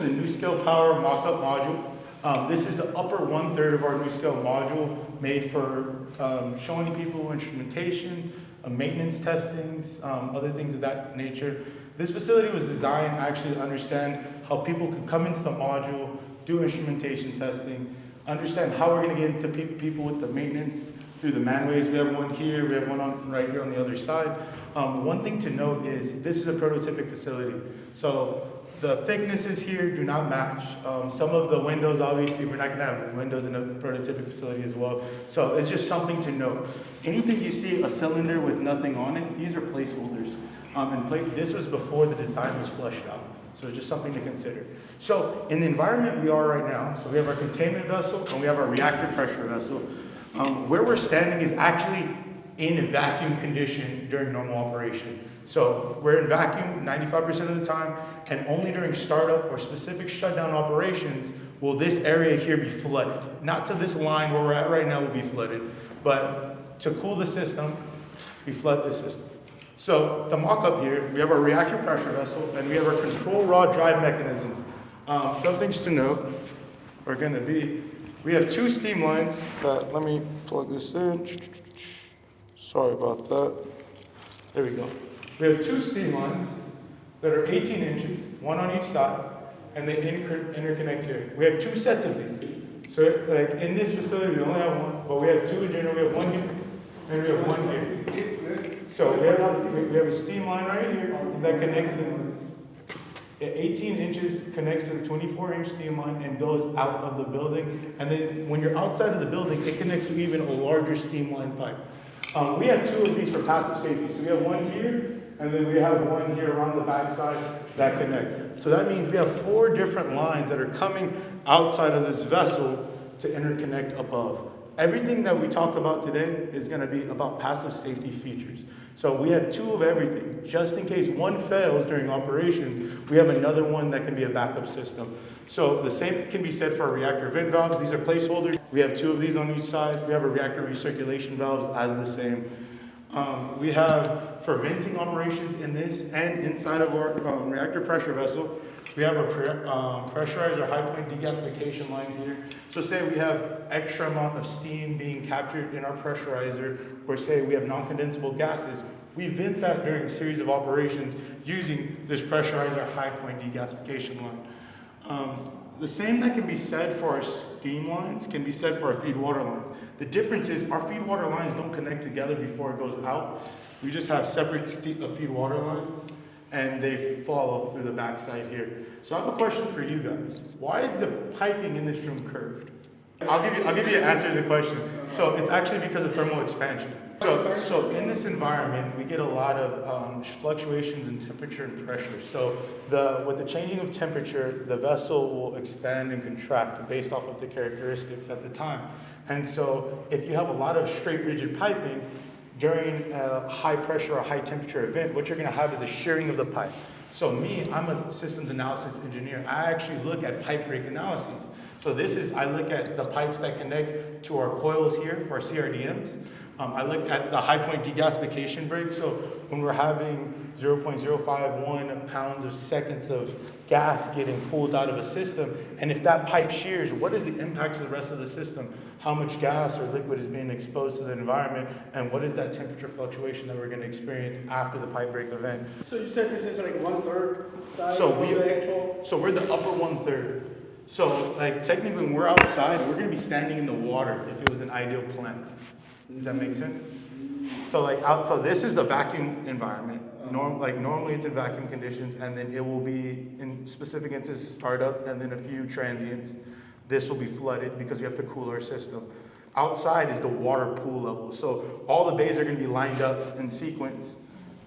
the NuScale Power Mockup module. This is the upper 1/3 of our NuScale module, made for showing people instrumentation, maintenance testings, other things of that nature. This facility was designed actually to understand how people could come into the module, do instrumentation testing, understand how we're going to get into people with the maintenance through the manways. We have one here, we have one right here on the other side. One thing to note is this is a prototypic facility. So the thicknesses here do not match. Some of the windows, obviously, we're not going to have windows in a prototypic facility as well. So it's just something to note. Anything you see a cylinder with nothing on it, these are placeholders. This was before the design was fleshed out. So it's just something to consider. So in the environment we are right now, so we have our containment vessel and we have our reactor pressure vessel. Where we're standing is actually in a vacuum condition during normal operation. So we're in vacuum 95% of the time, and only during startup or specific shutdown operations will this area here be flooded. Not to this line where we're at right now will be flooded, but to cool the system, we flood the system. So the mock-up here, we have our reactor pressure vessel, and we have our control rod drive mechanisms. Some things to note are going to be, we have two steam lines that, let me plug this in. Sorry about that. There we go. We have two steam lines that are 18 inches, one on each side, and they interconnect here. We have two sets of these. So like in this facility, we only have one, but we have two in general. We have one here, and we have one here. So we have a steam line right here that connects them. 18 inches connects to the 24-inch steam line and goes out of the building. And then when you're outside of the building, it connects to even a larger steam line pipe. We have two of these for passive safety. So we have one here, and then we have one here around the backside that connect. So that means we have four different lines that are coming outside of this vessel to interconnect above. Everything that we talk about today is going to be about passive safety features. So we have two of everything. Just in case one fails during operations, we have another one that can be a backup system. So the same can be said for our reactor vent valves. These are placeholders. We have two of these on each side. We have a reactor recirculation valves as the same. We have, for venting operations in this and inside of our reactor pressure vessel, we have a pressurized or high point degasification line here. So say we have extra amount of steam being captured in our pressurizer, or say we have non-condensable gases, we vent that during a series of operations using this pressurized or high point degasification line. The same that can be said for our steam lines can be said for our feed water lines. The difference is our feed water lines don't connect together before it goes out. We just have separate feed water lines, and they follow through the backside here. So I have a question for you guys. Why is the piping in this room curved? I'll give you an answer to the question. So it's actually because of thermal expansion. So in this environment, we get a lot of fluctuations in temperature and pressure. So with the changing of temperature, the vessel will expand and contract based off of the characteristics at the time. And so if you have a lot of straight rigid piping, during a high pressure or high temperature event, what you're going to have is a shearing of the pipe. So I'm a systems analysis engineer. I actually look at pipe break analyses. So I look at the pipes that connect to our coils here for our CRDMs. I look at the high point degasification break. So when we're having 0.051 pounds of seconds of gas getting pulled out of a system, and if that pipe shears, what is the impact to the rest of the system? How much gas or liquid is being exposed to the environment, and what is that temperature fluctuation that we're going to experience after the pipe break event? So you said this is like 1/3 size So of the actual? So we're the upper 1/3. So like technically when we're outside, we're going to be standing in the water if it was an ideal plant. Does that make sense? So this is the vacuum environment. Normally it's in vacuum conditions, and then it will be in specific instances startup, and then a few transients. This will be flooded because we have to cool our system. Outside is the water pool level. So all the bays are going to be lined up in sequence,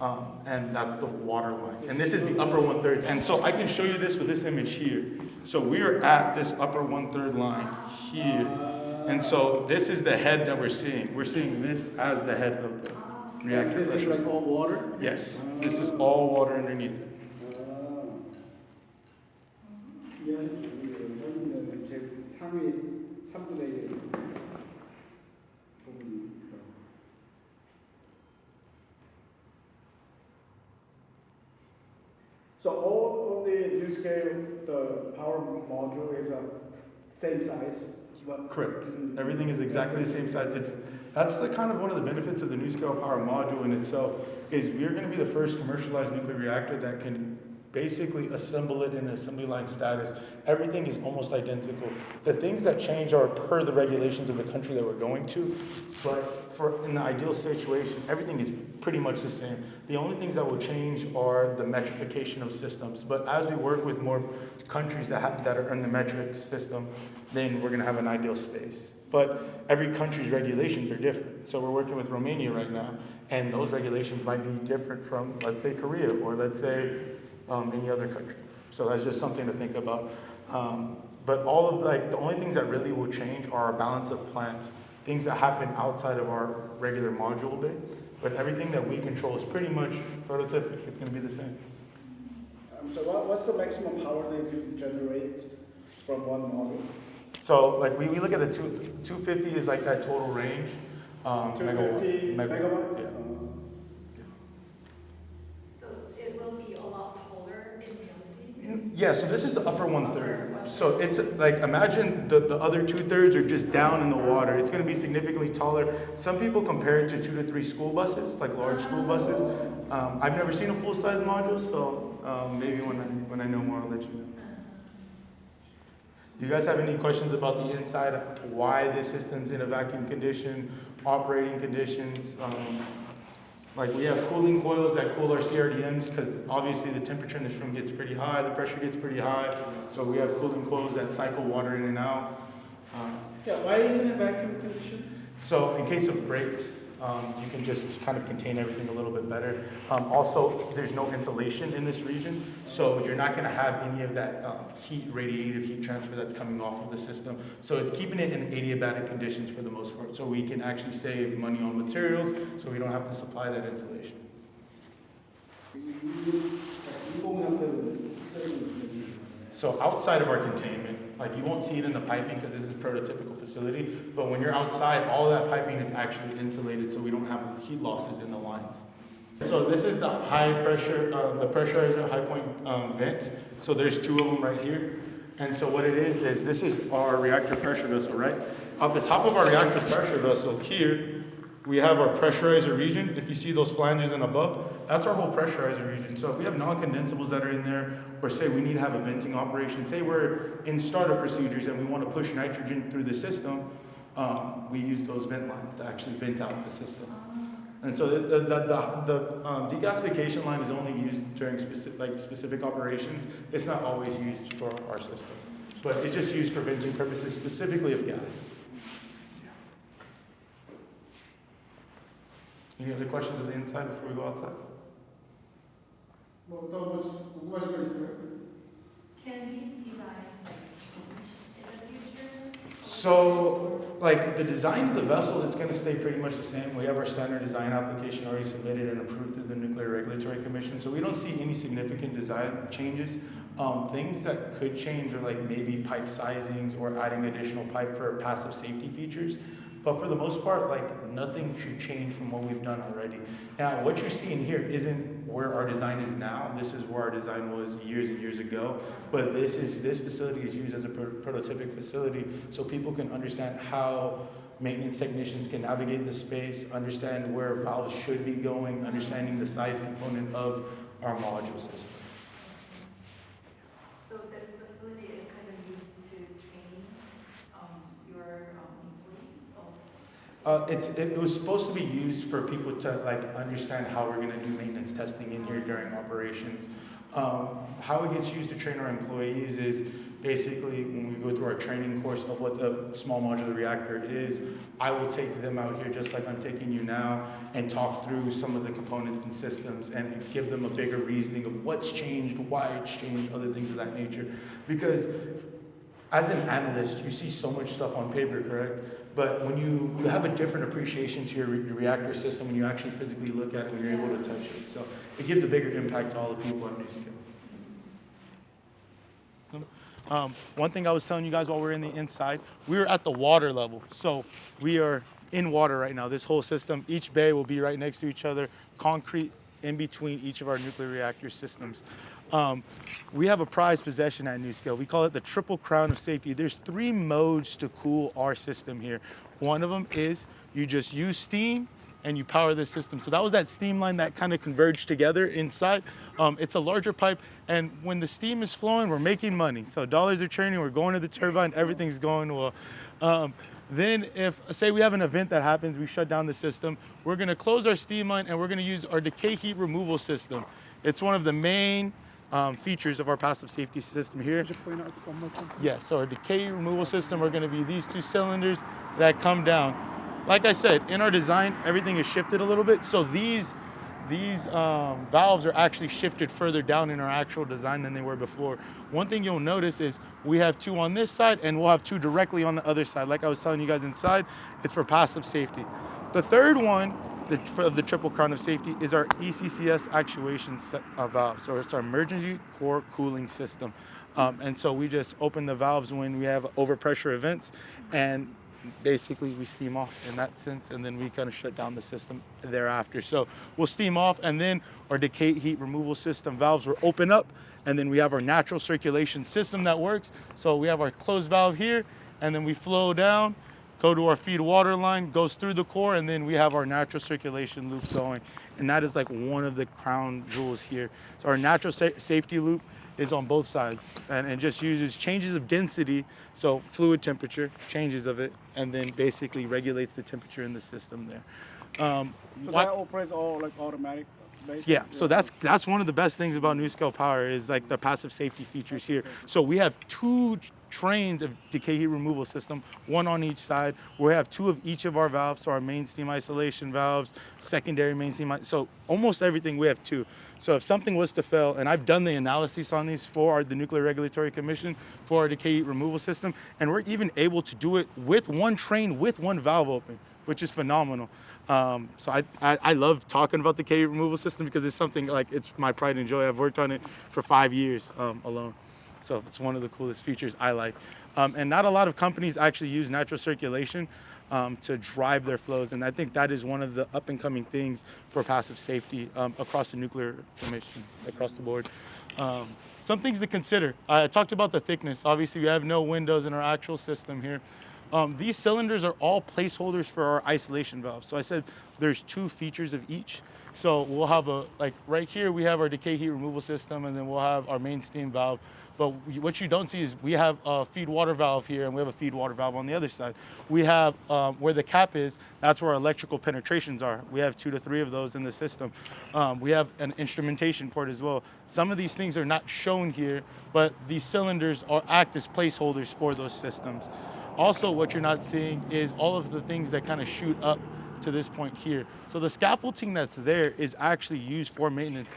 and that's the water line. And this is the upper 1/3. And so I can show you this with this image here. So we are at this upper 1/3 line here. And so this is the head that we're seeing. We're seeing this as the head of the reactor. This is like all water? Yes, this is all water underneath it. So all of the NuScale, the power module is same size? Correct. Everything is exactly the same size. That's like kind of one of the benefits of the NuScale Power module in itself, is we are going to be the first commercialized nuclear reactor that can basically assemble it in assembly line status. Everything is almost identical. The things that change are per the regulations of the country that we're going to, but in the ideal situation, everything is pretty much the same. The only things that will change are the metrification of systems. But as we work with more countries that are in the metric system, then we're going to have an ideal space. But every country's regulations are different. So we're working with Romania right now, and those regulations might be different from, let's say, Korea, or let's say any other country. So that's just something to think about. But all of the only things that really will change are our balance of plant, things that happen outside of our regular module bay. But everything that we control is pretty much prototypic. It's going to be the same. So what's the maximum power that you can generate from one module? So like we look at the 250 is like that total range. 250 megawatts? Yeah. So it will be a lot taller in building? Yeah, so this is the upper 1/3. So it's like, imagine the other 2/3 are just down in the water. It's going to be significantly taller. Some people compare it to 2 to 3 school buses, like large school buses. I've never seen a full-size module, so maybe when I know more, I'll let you know. Do you guys have any questions about the inside, why this system's in a vacuum condition, operating conditions? Like we have cooling coils that cool our CRDMs, because obviously the temperature in this room gets pretty high, the pressure gets pretty high. So we have cooling coils that cycle water in and out. Why isn't it vacuum conditioned? So in case of breaks, you can just kind of contain everything a little bit better. Also, there's no insulation in this region, so you're not going to have any of that radiative heat transfer that's coming off of the system. So it's keeping it in adiabatic conditions for the most part, so we can actually save money on materials, so we don't have to supply that insulation. So outside of our containment, like you won't see it in the piping because this is a prototypical facility, but when you're outside, all that piping is actually insulated so we don't have heat losses in the lines. So this is the high pressure, the pressurizer high point vent. So there's 2 of them right here. And so what it is this is our reactor pressure vessel, right? At the top of our reactor pressure vessel here, we have our pressurizer region. If you see those flanges and above, that's our whole pressurizer region. So if we have non-condensables that are in there, or say we need to have a venting operation, say we're in startup procedures and we want to push nitrogen through the system, we use those vent lines to actually vent out the system. And so the degasification line is only used during specific operations. It's not always used for our system, but it's just used for venting purposes, specifically of gas. Any other questions of the inside before we go outside? Can these designs change in the future? So, like the design of the vessel, it's going to stay pretty much the same. We have our standard design application already submitted and approved through the Nuclear Regulatory Commission. So we don't see any significant design changes. Things that could change are like maybe pipe sizings or adding additional pipe for passive safety features. But for the most part, like nothing should change from what we've done already. Now, what you're seeing here isn't where our design is now. This is where our design was years and years ago. But this facility is used as a prototypic facility so people can understand how maintenance technicians can navigate the space, understand where valves should be going, understanding the size component of our module system. So this facility is kind of used to train your employees also? It was supposed to be used for people to like understand how we're going to do maintenance testing in here during operations. How it gets used to train our employees is basically when we go through our training course of what the small modular reactor is, I will take them out here just like I'm taking you now and talk through some of the components and systems and give them a bigger reasoning of what's changed, why it's changed, other things of that nature. Because as an analyst, you see so much stuff on paper, correct? But when you have a different appreciation to your reactor system when you actually physically look at it, when you're able to touch it. So it gives a bigger impact to all the people at NuScale. One thing I was telling you guys while we were in the inside, we were at the water level. So we are in water right now. This whole system, each bay will be right next to each other, concrete in between each of our nuclear reactor systems. We have a prized possession at NuScale. We call it the triple crown of safety. There's 3 modes to cool our system here. One of them is you just use steam and you power the system. So that was that steam line that kind of converged together inside. It's a larger pipe, and when the steam is flowing, we're making money. So dollars are churning, we're going to the turbine, everything's going well. Then if, say we have an event that happens, we shut down the system, we're gonna close our steam line and we're gonna use our decay heat removal system. It's one of the main features of our passive safety system here. Yeah, so our decay removal system are gonna be these 2 cylinders that come down. Like I said, in our design, everything is shifted a little bit. So these valves are actually shifted further down in our actual design than they were before. One thing you'll notice is we have 2 on this side and we'll have 2 directly on the other side. Like I was telling you guys inside, it's for passive safety. The third one of the triple crown of safety is our ECCS actuation valve. So it's our emergency core cooling system. And so we just open the valves when we have overpressure events, and basically we steam off in that sense, and then we kind of shut down the system thereafter. So we'll steam off, and then our decay heat removal system valves will open up, and then we have our natural circulation system that works. So we have our closed valve here, and then we flow down, go to our feed water line, goes through the core, and then we have our natural circulation loop going. And that is like one of the crown jewels here. So our natural safety loop is on both sides, and it just uses changes of density, so fluid temperature, changes of it, and then basically regulates the temperature in the system there. So that operates all like automatic? Yeah, so that's one of the best things about NuScale Power is like the passive safety features here. So we have 2 trains of decay heat removal system, 1 on each side. We have 2 of each of our valves, so our main steam isolation valves, secondary main steam, so almost everything we have 2. So if something was to fail, and I've done the analysis on these for the Nuclear Regulatory Commission for our decay heat removal system, and we're even able to do it with 1 train with 1 valve open, which is phenomenal. So I love talking about the decay heat removal system because it's something like, it's my pride and joy. I've worked on it for 5 years alone. So it's one of the coolest features I like. And not a lot of companies actually use natural circulation to drive their flows. And I think that is one of the up and coming things for passive safety across the nuclear commission, across the board. Some things to consider. I talked about the thickness. Obviously, we have no windows in our actual system here. These cylinders are all placeholders for our isolation valves. So I said there's 2 features of each. So we'll have like right here, we have our decay heat removal system, and then we'll have our main steam valve. But what you don't see is we have a feed water valve here, and we have a feed water valve on the other side. We have where the cap is, that's where our electrical penetrations are. We have 2 to 3 of those in the system. We have an instrumentation port as well. Some of these things are not shown here, but these cylinders act as placeholders for those systems. Also, what you're not seeing is all of the things that kind of shoot up to this point here. So the scaffolding that's there is actually used for maintenance.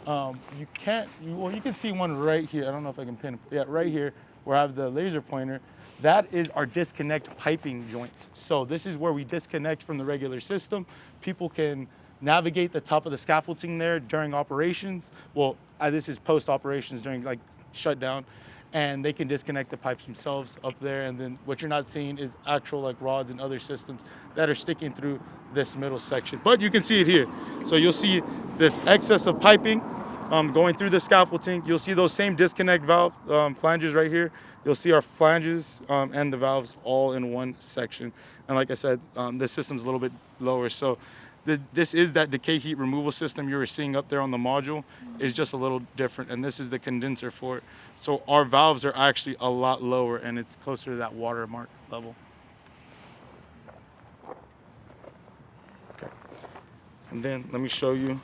You can see one right here. I don't know if I can pin it. Yeah, right here where I have the laser pointer. That is our disconnect piping joints. So this is where we disconnect from the regular system. People can navigate the top of the scaffolding there during operations. Well, this is post operations during like shutdown, and they can disconnect the pipes themselves up there. And then what you're not seeing is actual like rods and other systems that are sticking through this middle section. But you can see it here. So you'll see this excess of piping going through the scaffolding. You'll see those same disconnect valve flanges right here. You'll see our flanges and the valves all in one section. And like I said, the system's a little bit lower. So this is that decay heat removal system you were seeing up there on the module, is just a little different. And this is the condenser for it. So our valves are actually a lot lower, and it's closer to that watermark level. Okay. And then let me show you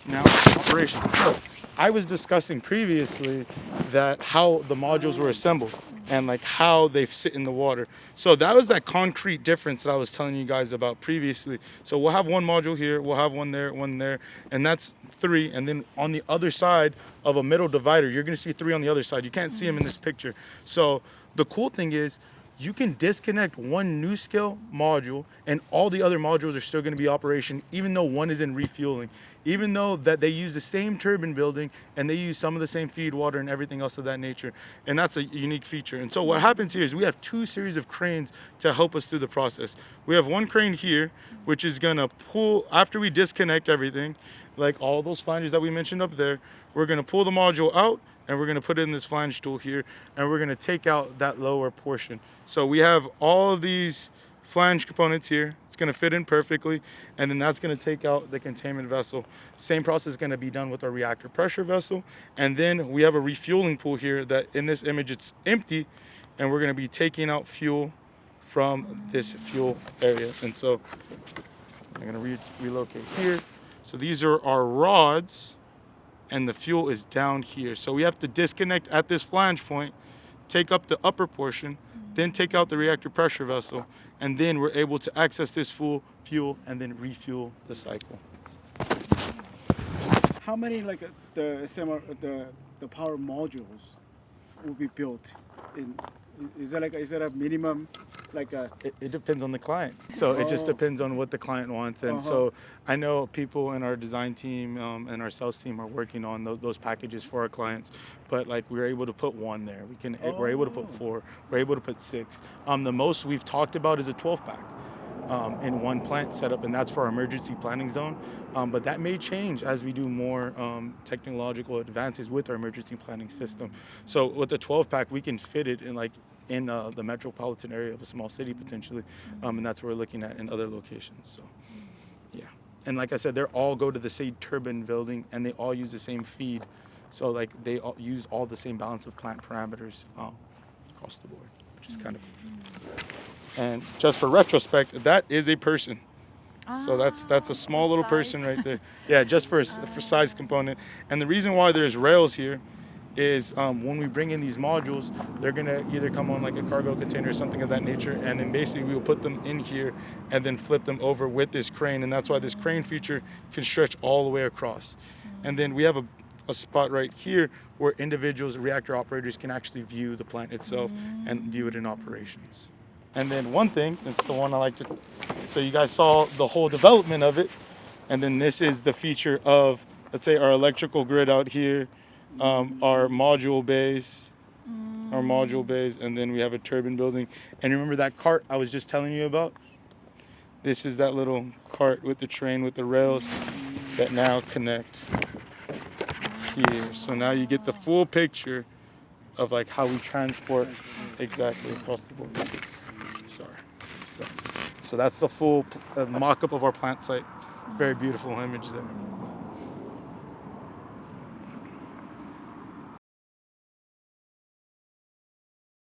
now operation. So I was discussing previously that how the modules were assembled and like how they sit in the water. So that was that concrete difference that I was telling you guys about previously. So we'll have one module here, we'll have one there, and that's 3. And then on the other side of a middle divider, you're gonna see 3 on the other side. You can't see them in this picture. So the cool thing is you can disconnect one NuScale module and all the other modules are still going to be operation, even though one is in refueling, even though that they use the same turbine building and they use some of the same feed water and everything else of that nature. And that's a unique feature. And so what happens here is we have 2 series of cranes to help us through the process. We have one crane here, which is going to pull, after we disconnect everything, like all those flanges that we mentioned up there, we're going to pull the module out and we're going to put it in this flange tool here, and we're going to take out that lower portion. So we have all of these flange components here. It's going to fit in perfectly, and then that's going to take out the containment vessel. Same process is going to be done with our reactor pressure vessel, and then we have a refueling pool here that in this image it's empty, and we're going to be taking out fuel from this fuel area. And so I'm going to relocate here. So these are our rods, and the fuel is down here. So we have to disconnect at this flange point, take up the upper portion, then take out the reactor pressure vessel, and then we're able to access this fuel and then refuel the cycle. How many like the power modules will be built? Is there a minimum like a? It depends on the client. So it just depends on what the client wants. And so I know people in our design team and our sales team are working on those packages for our clients. But like we're able to put 1 there. We're able to put 4. We're able to put 6. The most we've talked about is a 12-pack. In one plant setup, and that's for our emergency planning zone. But that may change as we do more technological advances with our emergency planning system. So with the 12-pack, we can fit it in the metropolitan area of a small city potentially, and that's what we're looking at in other locations. So, yeah. And like I said, they all go to the same turbine building, and they all use the same feed. So like they all use all the same balance of plant parameters across the board, which is kind of cool. And just for retrospect, that is a person. So that's a small little person right there. Yeah, just for size component. And the reason why there's rails here is when we bring in these modules, they're gonna either come on like a cargo container or something of that nature, and then basically we'll put them in here and then flip them over with this crane, and that's why this crane feature can stretch all the way across. And then we have a spot right here where individuals, reactor operators, can actually view the plant itself and view it in operations. And then one thing, it's the one I like to, so you guys saw the whole development of it, and then this is the feature of, let's say, our electrical grid out here, our module bays, and then we have a turbine building. And remember that cart I was just telling you about? This is that little cart with the train with the rails that now connect here. So now you get the full picture of like how we transport exactly across the board. So that's the full mock-up of our plant site. Very beautiful image there.